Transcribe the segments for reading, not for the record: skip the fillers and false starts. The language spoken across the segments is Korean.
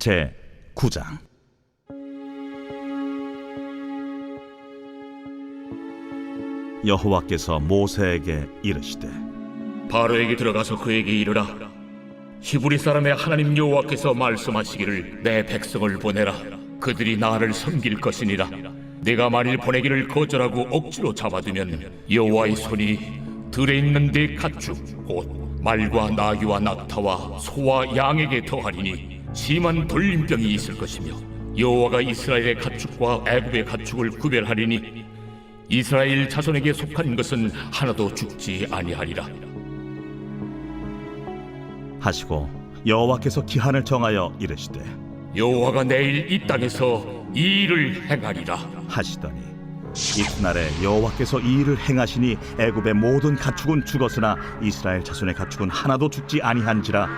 제 9장. 여호와께서 모세에게 이르시되 바로에게 들어가서 그에게 이르라. 히브리 사람의 하나님 여호와께서 말씀하시기를 내 백성을 보내라. 그들이 나를 섬길 것이니라. 내가 만일 보내기를 거절하고 억지로 잡아두면 여호와의 손이 들에 있는 네 가축 곧 말과 나귀와 낙타와 소와 양에게 더하리니 심한 돌림병이 있을 것이며 여호와가 이스라엘의 가축과 애굽의 가축을 구별하리니 이스라엘 자손에게 속한 것은 하나도 죽지 아니하리라 하시고 여호와께서 기한을 정하여 이르시되 여호와가 내일 이 땅에서 이 일을 행하리라 하시더니 이튿날에 여호와께서 이 일을 행하시니 애굽의 모든 가축은 죽었으나 이스라엘 자손의 가축은 하나도 죽지 아니한지라.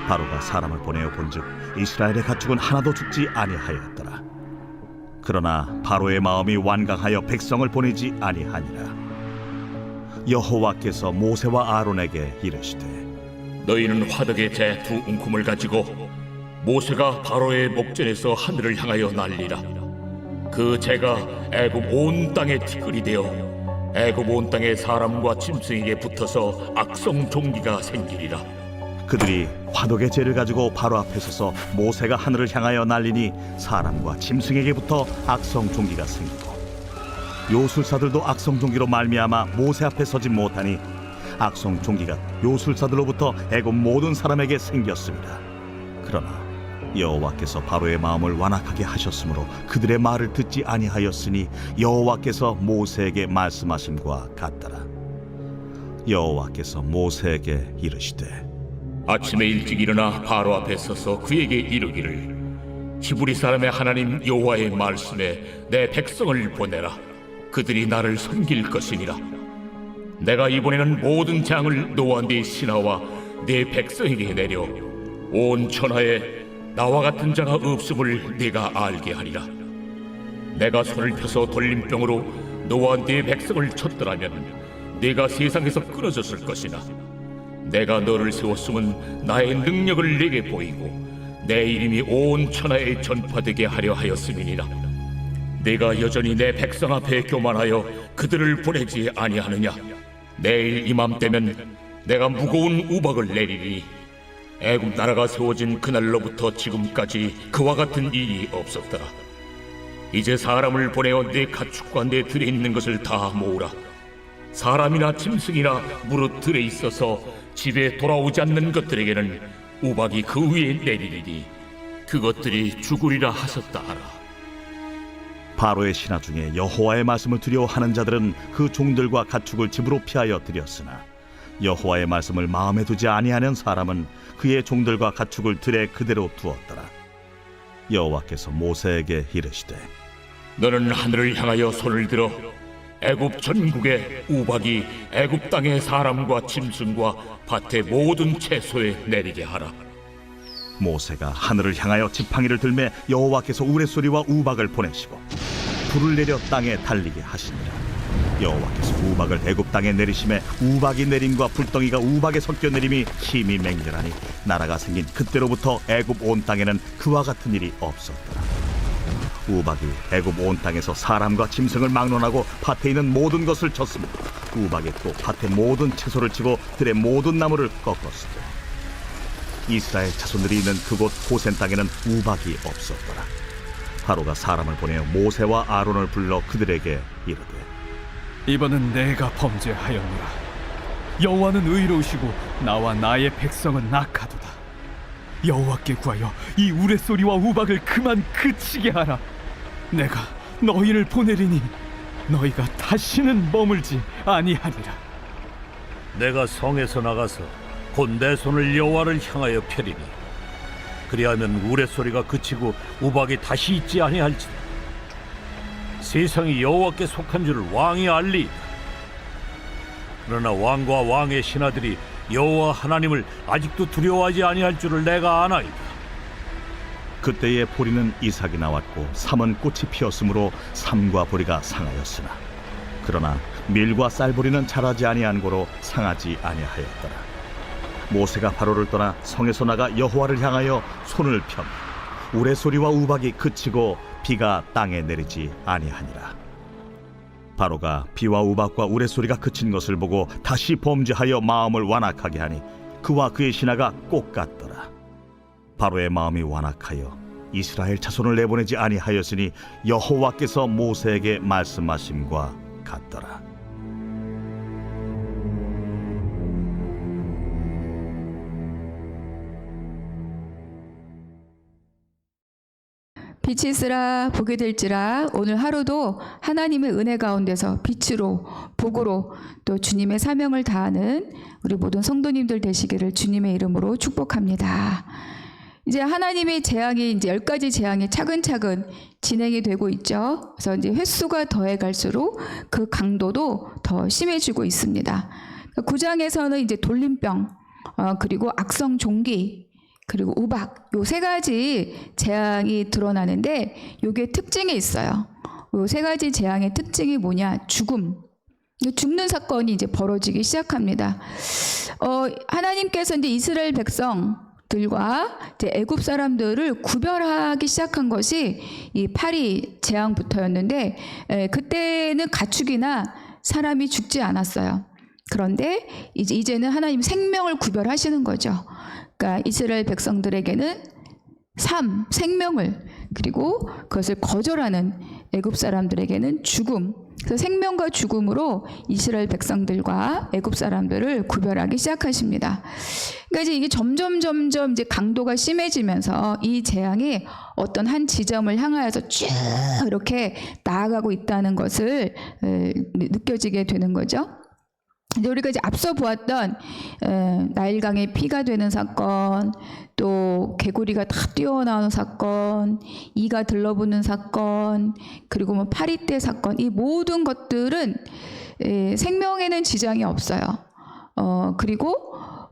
바로가 사람을 보내어 본즉 이스라엘의 가축은 하나도 죽지 아니하였더라. 그러나 바로의 마음이 완강하여 백성을 보내지 아니하니라. 여호와께서 모세와 아론에게 이르시되 너희는 화덕의 재 두 움큼을 가지고 모세가 바로의 목전에서 하늘을 향하여 날리라. 그 재가 애굽 온 땅에 티끌이 되어 애굽 온 땅의 사람과 짐승에게 붙어서 악성 종기가 생기리라. 그들이 화덕의 재를 가지고 바로 앞에 서서 모세가 하늘을 향하여 날리니 사람과 짐승에게 붙어 악성 종기가 생기고 요술사들도 악성 종기로 말미암아 모세 앞에 서지 못하니 악성 종기가 요술사들로부터 애굽 모든 사람에게 생겼습니다. 그러나 여호와께서 바로의 마음을 완악하게 하셨으므로 그들의 말을 듣지 아니하였으니 여호와께서 모세에게 말씀하심과 같더라. 여호와께서 모세에게 이르시되 아침에 일찍 일어나 바로 앞에 서서 그에게 이르기를 히브리 사람의 하나님 여호와의 말씀에 내 백성을 보내라. 그들이 나를 섬길 것이니라. 내가 이번에는 모든 재앙을 너와 네 신하와 네 백성에게 내려 온 천하에 나와 같은 자가 없음을 네가 알게 하리라. 내가 손을 펴서 돌림병으로 너와 네 백성을 쳤더라면 네가 세상에서 끊어졌을 것이나 내가 너를 세웠음은 나의 능력을 네게 보이고 내 이름이 온 천하에 전파되게 하려 하였음이니라. 네가 여전히 내 백성 앞에 교만하여 그들을 보내지 아니하느냐. 내일 이맘때면 내가 무거운 우박을 내리리니 애굽 나라가 세워진 그날로부터 지금까지 그와 같은 일이 없었더라. 이제 사람을 보내어 내 가축과 내 들에 있는 것을 다 모으라. 사람이나 짐승이나 무릇 들에 있어서 집에 돌아오지 않는 것들에게는 우박이 그 위에 내리리니 그것들이 죽으리라 하셨다 하라. 바로의 신하 중에 여호와의 말씀을 두려워하는 자들은 그 종들과 가축을 집으로 피하여 들였으나 여호와의 말씀을 마음에 두지 아니하는 사람은 그의 종들과 가축을 들에 그대로 두었더라. 여호와께서 모세에게 이르시되 너는 하늘을 향하여 손을 들어 애굽 전국에 우박이 애굽 땅의 사람과 짐승과 밭의 모든 채소에 내리게 하라. 모세가 하늘을 향하여 지팡이를 들매 여호와께서 우레소리와 우박을 보내시고 불을 내려 땅에 달리게 하시니라. 여호와께서 우박을 애굽 땅에 내리심에 우박이 내림과 불덩이가 우박에 섞여 내림이 힘이 맹렬하니 나라가 생긴 그때로부터 애굽 온 땅에는 그와 같은 일이 없었더라. 우박이 애굽 온 땅에서 사람과 짐승을 막론하고 밭에 있는 모든 것을 쳤으며 우박이 또 밭의 모든 채소를 치고 들의 모든 나무를 꺾었으며 이스라엘 자손들이 있는 그곳 고센 땅에는 우박이 없었더라. 바로가 사람을 보내어 모세와 아론을 불러 그들에게 이르되 이번은 내가 범죄하였노라. 여호와는 의로우시고 나와 나의 백성은 악하도다. 여호와께 구하여 이 우레소리와 우박을 그만 그치게 하라. 내가 너희를 보내리니 너희가 다시는 머물지 아니하리라. 내가 성에서 나가서 곧 내 손을 여호와를 향하여 펴리니 그리하면 우레소리가 그치고 우박이 다시 있지 아니할지니 세상이 여호와께 속한 줄을 왕이 알리이다. 그러나 왕과 왕의 신하들이 여호와 하나님을 아직도 두려워하지 아니할 줄을 내가 아나이다. 그때에 보리는 이삭이 나왔고 삼은 꽃이 피었으므로 삼과 보리가 상하였으나 그러나 밀과 쌀보리는 자라지 아니한 고로 상하지 아니하였더라. 모세가 바로를 떠나 성에서 나가 여호와를 향하여 손을 펴 우레소리와 우박이 그치고 비가 땅에 내리지 아니하니라. 바로가 비와 우박과 우레소리가 그친 것을 보고 다시 범죄하여 마음을 완악하게 하니 그와 그의 신하가 꼭 같더라. 바로의 마음이 완악하여 이스라엘 자손을 내보내지 아니하였으니 여호와께서 모세에게 말씀하심과 같더라. 빛이 있으라 보게 될지라. 오늘 하루도 하나님의 은혜 가운데서 빛으로 복으로 또 주님의 사명을 다하는 우리 모든 성도님들 되시기를 주님의 이름으로 축복합니다. 이제 하나님의 재앙이 이제 10가지 재앙이 차근차근 진행이 되고 있죠. 그래서 이제 횟수가 더해 갈수록 그 강도도 더 심해지고 있습니다. 9장에서는 이제 돌림병, 그리고 악성 종기, 그리고 우박, 요 3가지 재앙이 드러나는데 요게 특징이 있어요. 요 3가지 재앙의 특징이 뭐냐? 죽는 사건이 이제 벌어지기 시작합니다. 하나님께서 이제 이스라엘 백성들과 이제 애굽 사람들을 구별하기 시작한 것이 이 파리 재앙부터였는데, 그때는 가축이나 사람이 죽지 않았어요. 그런데 이제는 하나님 생명을 구별하시는 거죠. 그러니까 이스라엘 백성들에게는 생명을, 그리고 그것을 거절하는 애굽 사람들에게는 죽음. 그래서 생명과 죽음으로 이스라엘 백성들과 애굽 사람들을 구별하기 시작하십니다. 그러니까 이제 이게 점점 이제 강도가 심해지면서 이 재앙이 어떤 한 지점을 향하여서 쭉 이렇게 나아가고 있다는 것을 느껴지게 되는 거죠. 이제 우리가 이제 앞서 보았던 나일강에 피가 되는 사건, 또 개구리가 다 뛰어나오는 사건, 이가 들러붙는 사건, 그리고 뭐 파리떼 사건, 이 모든 것들은 생명에는 지장이 없어요. 그리고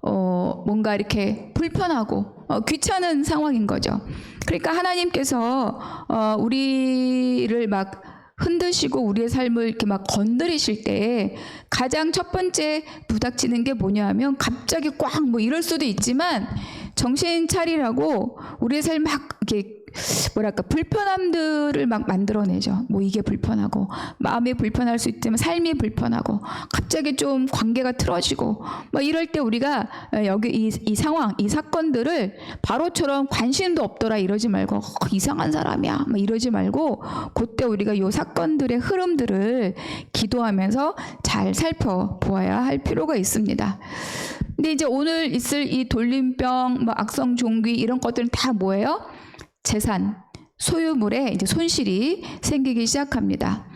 뭔가 이렇게 불편하고 귀찮은 상황인 거죠. 그러니까 하나님께서 우리를 막 흔드시고 우리의 삶을 이렇게 막 건드리실 때 가장 첫 번째 부닥치는 게 뭐냐 하면, 갑자기 꽉 뭐 이럴 수도 있지만 정신 차리라고 우리의 삶 막 이렇게 뭐랄까 불편함들을 막 만들어내죠. 뭐 이게 불편하고, 마음이 불편할 수 있지만 삶이 불편하고, 갑자기 좀 관계가 틀어지고 막 이럴 때 우리가 여기 이 상황, 이 사건들을 바로처럼 관심도 없더라 이러지 말고 이상한 사람이야 막 이러지 말고, 그때 우리가 이 사건들의 흐름들을 기도하면서 잘 살펴보아야 할 필요가 있습니다. 근데 이제 오늘 있을 이 돌림병, 뭐 악성 종기 이런 것들은 다 뭐예요? 재산, 소유물에 이제 손실이 생기기 시작합니다.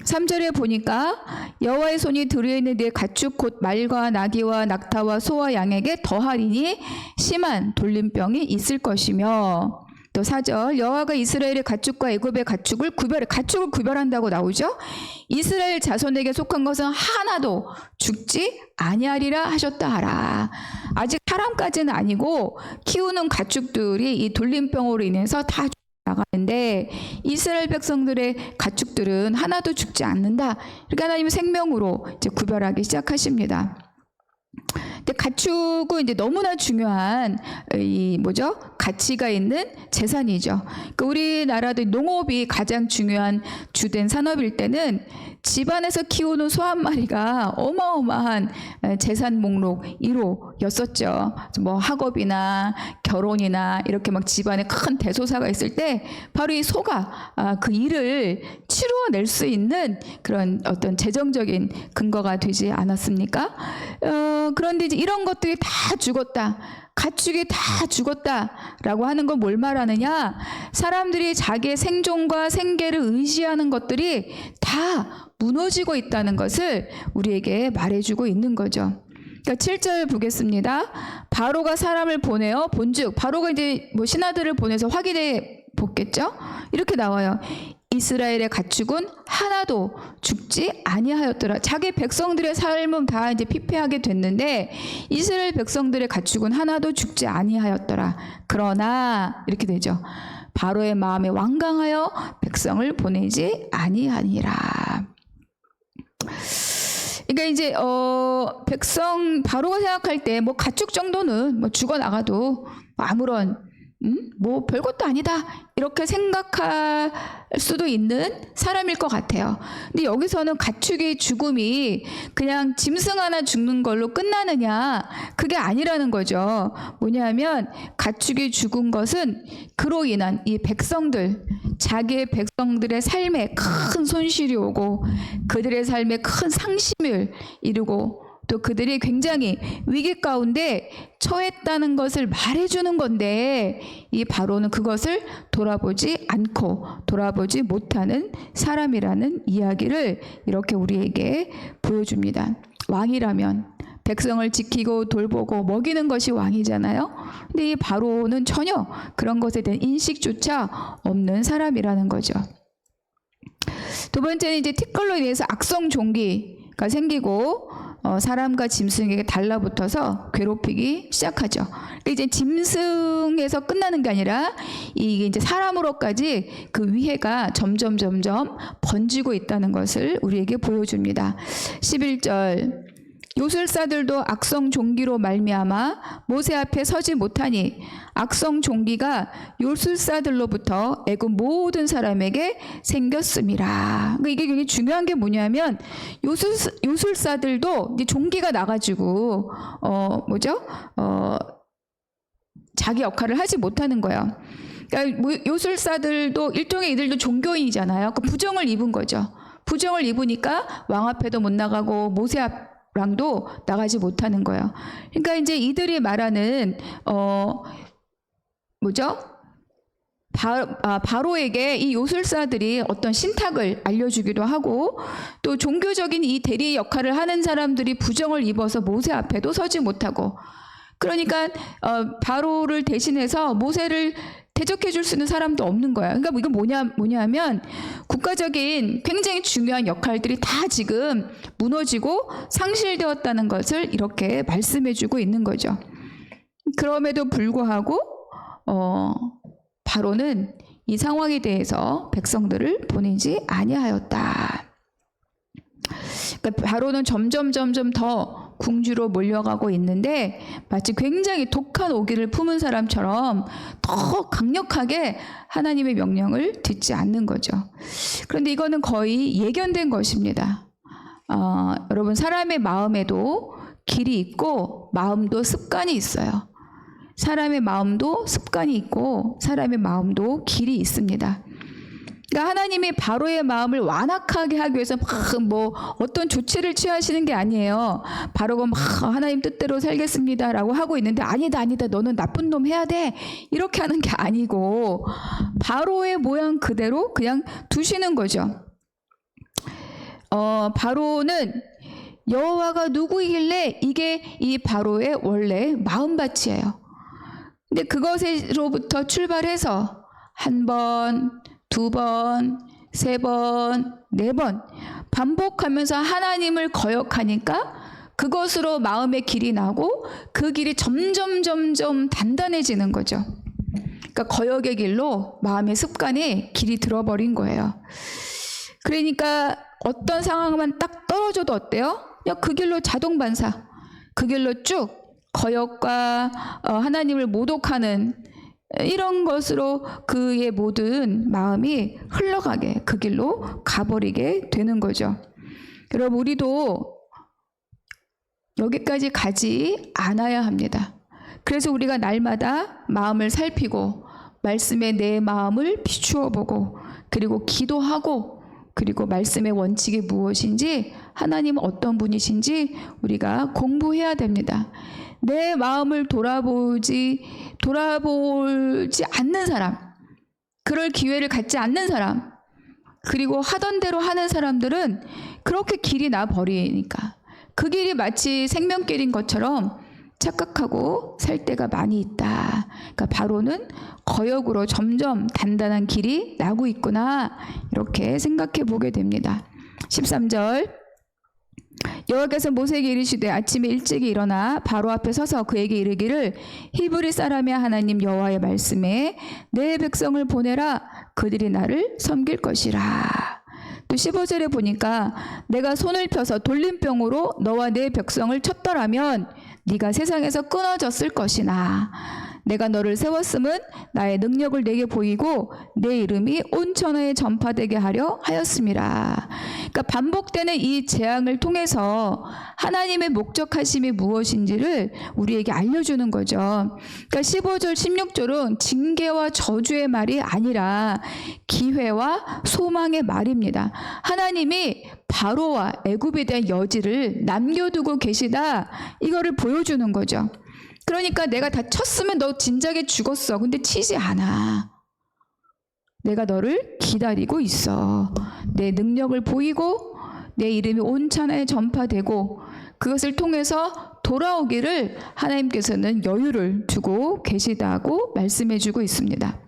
3절에 보니까 여호와의 손이 들여 있는 네 가축 곧 말과 나귀와 낙타와 소와 양에게 더하리니 심한 돌림병이 있을 것이며, 또 4절 여호와가 이스라엘의 가축과 애굽의 가축을 구별한다고 나오죠. 이스라엘 자손에게 속한 것은 하나도 죽지 아니하리라 하셨다 하라. 아직 사람까지는 아니고 키우는 가축들이 이 돌림병으로 인해서 다 나가는데 이스라엘 백성들의 가축들은 하나도 죽지 않는다. 그러니까 하나님은 생명으로 이제 구별하기 시작하십니다. 근데 가축은 이제 너무나 중요한 가치가 있는 재산이죠. 그러니까 우리나라도 농업이 가장 중요한 주된 산업일 때는 집안에서 키우는 소 한 마리가 어마어마한 재산 목록 1호였었죠. 뭐 학업이나 결혼이나 이렇게 막 집안에 큰 대소사가 있을 때 바로 이 소가 그 일을 치루어낼 수 있는 그런 어떤 재정적인 근거가 되지 않았습니까? 그런데 이제 이런 것들이 다 죽었다, 가축이 다 죽었다라고 하는 건 뭘 말하느냐? 사람들이 자기의 생존과 생계를 의지하는 것들이 다 무너지고 있다는 것을 우리에게 말해주고 있는 거죠. 그러니까 7절 보겠습니다. 바로가 사람을 보내어 본즉, 바로가 이제 뭐 신하들을 보내서 확인해 보겠죠. 이렇게 나와요. 이스라엘의 가축은 하나도 죽지 아니하였더라. 자기 백성들의 삶은 다 이제 피폐하게 됐는데 이스라엘 백성들의 가축은 하나도 죽지 아니하였더라. 그러나 이렇게 되죠. 바로의 마음에 완강하여 백성을 보내지 아니하니라. 그러니까 이제 바로가 생각할 때 뭐 가축 정도는 뭐 죽어 나가도 아무런 뭐 별것도 아니다 이렇게 생각할 수도 있는 사람일 것 같아요. 근데 여기서는 가축의 죽음이 그냥 짐승 하나 죽는 걸로 끝나느냐, 그게 아니라는 거죠. 뭐냐면 가축이 죽은 것은 그로 인한 이 백성들, 자기의 백성들의 삶에 큰 손실이 오고 그들의 삶에 큰 상심을 이루고 또 그들이 굉장히 위기 가운데 처했다는 것을 말해주는 건데, 이 바로는 그것을 돌아보지 않고 돌아보지 못하는 사람이라는 이야기를 이렇게 우리에게 보여줍니다. 왕이라면 백성을 지키고 돌보고 먹이는 것이 왕이잖아요. 근데 이 바로는 전혀 그런 것에 대한 인식조차 없는 사람이라는 거죠. 두 번째는 이제 티끌로 인해서 악성 종기가 생기고 사람과 짐승에게 달라붙어서 괴롭히기 시작하죠. 이제 짐승에서 끝나는 게 아니라 이게 이제 사람으로까지 그 위해가 점점 번지고 있다는 것을 우리에게 보여줍니다. 11절 요술사들도 악성 종기로 말미암아 모세 앞에 서지 못하니 악성 종기가 요술사들로부터 애굽 모든 사람에게 생겼음이라. 그러니까 이게 굉장히 중요한 게 뭐냐면 요술사들도 이제 종기가 나가지고 자기 역할을 하지 못하는 거예요. 그러니까 요술사들도 일종의 이들도 종교인이잖아요. 그 부정을 입은 거죠. 부정을 입으니까 왕 앞에도 못 나가고 모세 앞랑도 나가지 못하는 거예요. 그러니까 이제 이들이 말하는 바로에게 이 요술사들이 어떤 신탁을 알려주기도 하고 또 종교적인 이 대리 역할을 하는 사람들이 부정을 입어서 모세 앞에도 서지 못하고, 그러니까 바로를 대신해서 모세를 대적해 줄 수 있는 사람도 없는 거야. 그러니까 이건 뭐냐면 국가적인 굉장히 중요한 역할들이 다 지금 무너지고 상실되었다는 것을 이렇게 말씀해 주고 있는 거죠. 그럼에도 불구하고 바로는 이 상황에 대해서 백성들을 보내지 아니하였다. 그러니까 바로는 점점 더 궁주로 몰려가고 있는데 마치 굉장히 독한 오기를 품은 사람처럼 더 강력하게 하나님의 명령을 듣지 않는 거죠. 그런데 이거는 거의 예견된 것입니다. 여러분, 사람의 마음에도 길이 있고 마음도 습관이 있어요. 사람의 마음도 습관이 있고 사람의 마음도 길이 있습니다. 그러니까 하나님이 바로의 마음을 완악하게 하기 위해서 어떤 조치를 취하시는 게 아니에요. 바로가 하나님 뜻대로 살겠습니다라고 하고 있는데 아니다 너는 나쁜 놈 해야 돼 이렇게 하는 게 아니고 바로의 모양 그대로 그냥 두시는 거죠. 바로는 여호와가 누구이길래 이게 이 바로의 원래 마음밭이에요. 근데 그것으로부터 출발해서 한 번, 두 번, 세 번, 네 번 반복하면서 하나님을 거역하니까 그것으로 마음의 길이 나고 그 길이 점점 단단해지는 거죠. 그러니까 거역의 길로 마음의 습관이 길이 들어버린 거예요. 그러니까 어떤 상황만 딱 떨어져도 어때요? 그냥 그 길로 자동 반사, 그 길로 쭉 거역과 하나님을 모독하는 이런 것으로 그의 모든 마음이 흘러가게 그 길로 가버리게 되는 거죠. 여러분, 우리도 여기까지 가지 않아야 합니다. 그래서 우리가 날마다 마음을 살피고 말씀에 내 마음을 비추어 보고 그리고 기도하고 그리고 말씀의 원칙이 무엇인지 하나님은 어떤 분이신지 우리가 공부해야 됩니다. 내 마음을 돌아보지 않는 사람, 그럴 기회를 갖지 않는 사람, 그리고 하던 대로 하는 사람들은 그렇게 길이 나 버리니까 그 길이 마치 생명길인 것처럼 착각하고 살 때가 많이 있다. 그러니까 바로는 거역으로 점점 단단한 길이 나고 있구나 이렇게 생각해 보게 됩니다. 13절 여호와께서 모세에게 이르시되 아침에 일찍이 일어나 바로 앞에 서서 그에게 이르기를 히브리 사람의 하나님 여호와의 말씀에 내 백성을 보내라 그들이 나를 섬길 것이라. 또 15절에 보니까 내가 손을 펴서 돌림병으로 너와 내 백성을 쳤더라면 네가 세상에서 끊어졌을 것이나 내가 너를 세웠음은 나의 능력을 내게 보이고 내 이름이 온 천하에 전파되게 하려 하였음이라. 그러니까 반복되는 이 재앙을 통해서 하나님의 목적하심이 무엇인지를 우리에게 알려주는 거죠. 그러니까 15절 16절은 징계와 저주의 말이 아니라 기회와 소망의 말입니다. 하나님이 바로와 애굽에 대한 여지를 남겨두고 계시다, 이거를 보여주는 거죠. 그러니까 내가 다 쳤으면 너 진작에 죽었어. 근데 치지 않아. 내가 너를 기다리고 있어. 내 능력을 보이고 내 이름이 온 천하에 전파되고 그것을 통해서 돌아오기를 하나님께서는 여유를 두고 계시다고 말씀해주고 있습니다.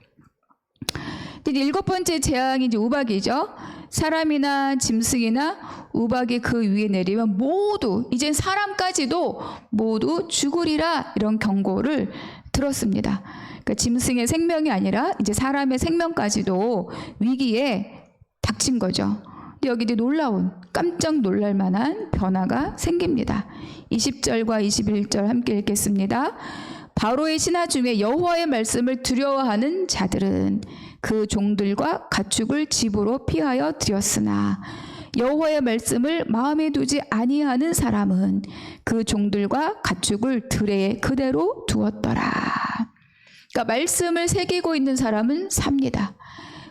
이제 7번째 재앙이 이제 우박이죠. 사람이나 짐승이나 우박이 그 위에 내리면 모두, 이젠 사람까지도 모두 죽으리라, 이런 경고를 들었습니다. 그러니까 짐승의 생명이 아니라 이제 사람의 생명까지도 위기에 닥친 거죠. 근데 여기 이제 놀라운, 깜짝 놀랄 만한 변화가 생깁니다. 20절과 21절 함께 읽겠습니다. 바로의 신하 중에 여호와의 말씀을 두려워하는 자들은 그 종들과 가축을 집으로 피하여 들였으나 여호와의 말씀을 마음에 두지 아니하는 사람은 그 종들과 가축을 들에 그대로 두었더라. 그러니까 말씀을 새기고 있는 사람은 삽니다.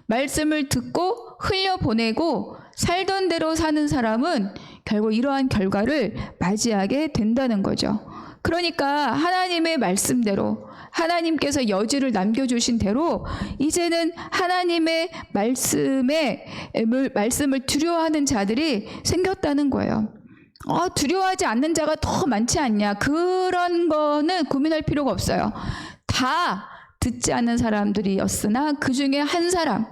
말씀을 듣고 흘려보내고 살던 대로 사는 사람은 결국 이러한 결과를 맞이하게 된다는 거죠. 그러니까 하나님의 말씀대로, 하나님께서 여지를 남겨주신 대로 이제는 하나님의 말씀을 두려워하는 자들이 생겼다는 거예요. 두려워하지 않는 자가 더 많지 않냐? 그런 거는 고민할 필요가 없어요. 다 듣지 않는 사람들이었으나 그 중에 한 사람,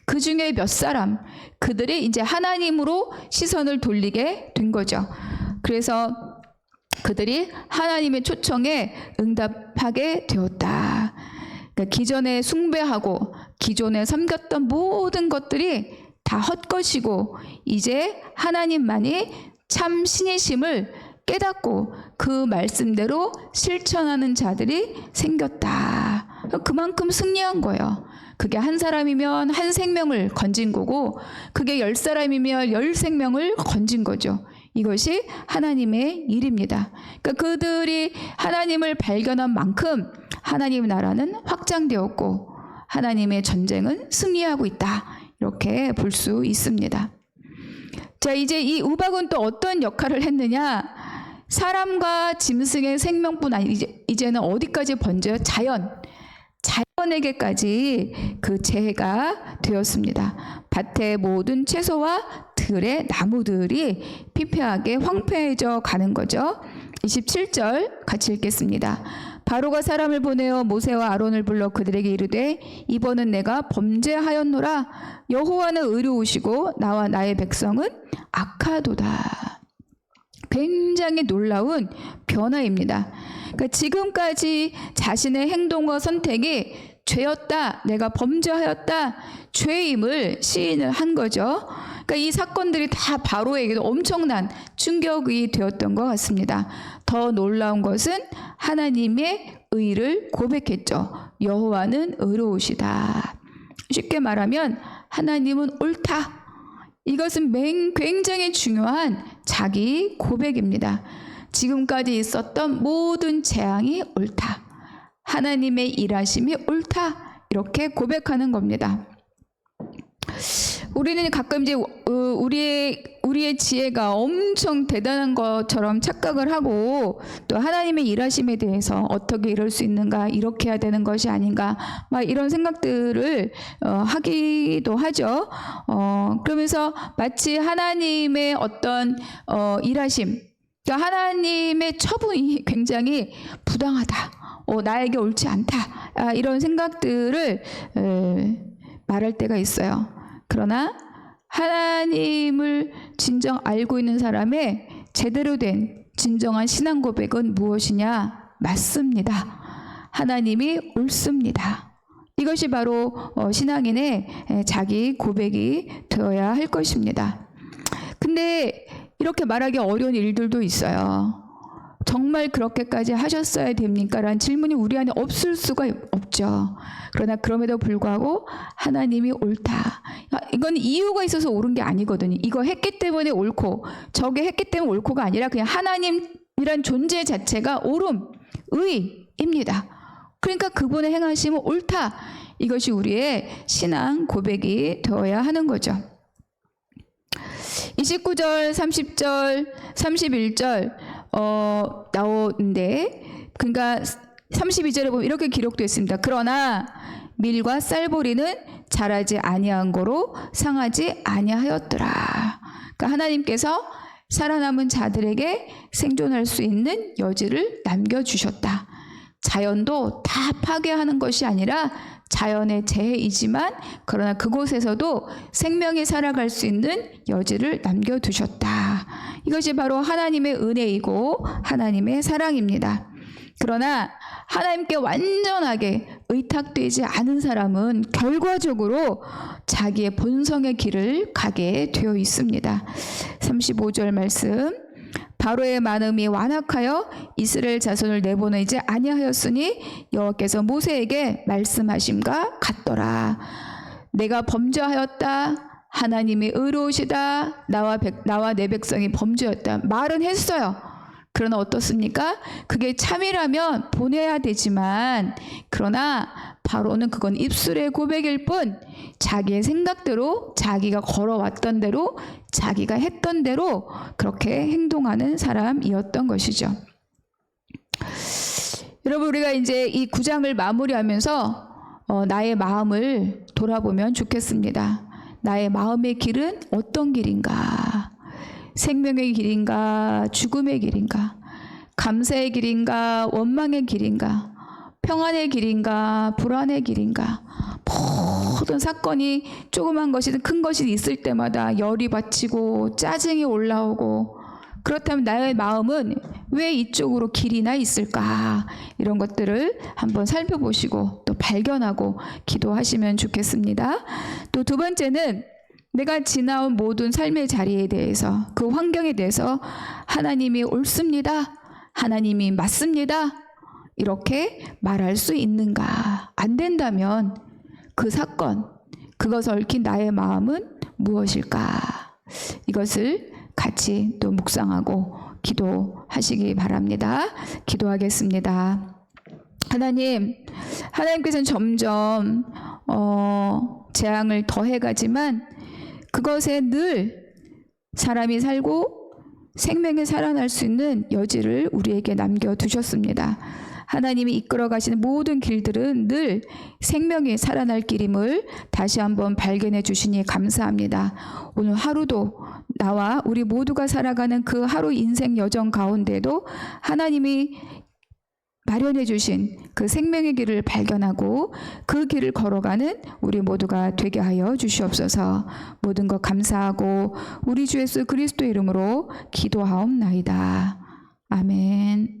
그 중에 몇 사람, 그들이 이제 하나님으로 시선을 돌리게 된 거죠. 그래서 그들이 하나님의 초청에 응답하게 되었다. 그러니까 기존에 숭배하고 기존에 섬겼던 모든 것들이 다 헛것이고 이제 하나님만이 참 신이심을 깨닫고 그 말씀대로 실천하는 자들이 생겼다. 그만큼 승리한 거예요. 그게 한 사람이면 한 생명을 건진 거고 그게 10사람이면 10생명을 건진 거죠. 이것이 하나님의 일입니다. 그러니까 그들이 하나님을 발견한 만큼 하나님의 나라는 확장되었고 하나님의 전쟁은 승리하고 있다. 이렇게 볼 수 있습니다. 자, 이제 이 우박은 또 어떤 역할을 했느냐? 사람과 짐승의 생명뿐 아니라 이제는 어디까지 번져요? 자연에게까지 그 재해가 되었습니다. 밭의 모든 채소와 들의 나무들이 피폐하게 황폐해져 가는 거죠. 27절 같이 읽겠습니다. 바로가 사람을 보내어 모세와 아론을 불러 그들에게 이르되 이번은 내가 범죄하였노라. 여호와는 의로우시고 나와 나의 백성은 악하도다. 굉장히 놀라운 변화입니다. 그러니까 지금까지 자신의 행동과 선택이 죄였다, 내가 범죄하였다, 죄임을 시인을 한 거죠. 그러니까 이 사건들이 다 바로에게도 엄청난 충격이 되었던 것 같습니다. 더 놀라운 것은 하나님의 의를 고백했죠. 여호와는 의로우시다. 쉽게 말하면 하나님은 옳다. 이것은 굉장히 중요한 자기 고백입니다. 지금까지 있었던 모든 재앙이 옳다. 하나님의 일하심이 옳다. 이렇게 고백하는 겁니다. 우리는 가끔 이제 우리의 지혜가 엄청 대단한 것처럼 착각을 하고 또 하나님의 일하심에 대해서 어떻게 이럴 수 있는가, 이렇게 해야 되는 것이 아닌가, 막 이런 생각들을 하기도 하죠. 그러면서 마치 하나님의 어떤 일하심, 그러니까 하나님의 처분이 굉장히 부당하다, 나에게 옳지 않다, 이런 생각들을 말할 때가 있어요. 그러나 하나님을 진정 알고 있는 사람의 제대로 된 진정한 신앙 고백은 무엇이냐? 맞습니다. 하나님이 옳습니다. 이것이 바로 신앙인의 자기 고백이 되어야 할 것입니다. 근데 이렇게 말하기 어려운 일들도 있어요. 정말 그렇게까지 하셨어야 됩니까? 라는 질문이 우리 안에 없을 수가 없죠. 그러나 그럼에도 불구하고 하나님이 옳다. 이건 이유가 있어서 옳은 게 아니거든요. 이거 했기 때문에 옳고 저게 했기 때문에 옳고가 아니라 그냥 하나님이란 존재 자체가 옳음, 의입니다. 그러니까 그분의 행하심은 옳다. 이것이 우리의 신앙 고백이 되어야 하는 거죠. 29절, 30절, 31절 나오는데, 그러니까 32절에 보면 이렇게 기록되어 있습니다. 그러나 밀과 쌀보리는 자라지 아니한 거로 상하지 아니하였더라. 그러니까 하나님께서 살아남은 자들에게 생존할 수 있는 여지를 남겨주셨다. 자연도 다 파괴하는 것이 아니라 자연의 재해이지만 그러나 그곳에서도 생명이 살아갈 수 있는 여지를 남겨두셨다. 이것이 바로 하나님의 은혜이고 하나님의 사랑입니다. 그러나 하나님께 완전하게 의탁되지 않은 사람은 결과적으로 자기의 본성의 길을 가게 되어 있습니다. 35절 말씀. 바로의 마음이 완악하여 이스라엘 자손을 내보내지 아니하였으니 여호와께서 모세에게 말씀하심과 같더라. 내가 범죄하였다. 하나님이 의로우시다. 나와 내 백성이 범죄였다. 말은 했어요. 그러나 어떻습니까? 그게 참이라면 보내야 되지만 그러나 바로는 그건 입술의 고백일 뿐 자기의 생각대로 자기가 걸어왔던 대로 자기가 했던 대로 그렇게 행동하는 사람이었던 것이죠. 여러분 우리가 이제 이 9장을 마무리하면서 나의 마음을 돌아보면 좋겠습니다. 나의 마음의 길은 어떤 길인가? 생명의 길인가? 죽음의 길인가? 감사의 길인가? 원망의 길인가? 평안의 길인가? 불안의 길인가? 모든 사건이 조그만 것이든 큰 것이든 있을 때마다 열이 받치고 짜증이 올라오고 그렇다면 나의 마음은 왜 이쪽으로 길이나 있을까? 이런 것들을 한번 살펴보시고 또 발견하고 기도하시면 좋겠습니다. 또 두 번째는 내가 지나온 모든 삶의 자리에 대해서 그 환경에 대해서 하나님이 옳습니다. 하나님이 맞습니다. 이렇게 말할 수 있는가? 안 된다면 그 사건, 그것을 얽힌 나의 마음은 무엇일까? 이것을 같이 또 묵상하고 기도하시기 바랍니다. 기도하겠습니다. 하나님께서는 점점 재앙을 더해가지만 그것에 늘 사람이 살고 생명이 살아날 수 있는 여지를 우리에게 남겨두셨습니다. 하나님이 이끌어 가시는 모든 길들은 늘 생명이 살아날 길임을 다시 한번 발견해 주시니 감사합니다. 오늘 하루도 나와 우리 모두가 살아가는 그 하루 인생 여정 가운데도 하나님이 마련해 주신 그 생명의 길을 발견하고 그 길을 걸어가는 우리 모두가 되게 하여 주시옵소서. 모든 것 감사하고 우리 주 예수 그리스도 이름으로 기도하옵나이다. 아멘.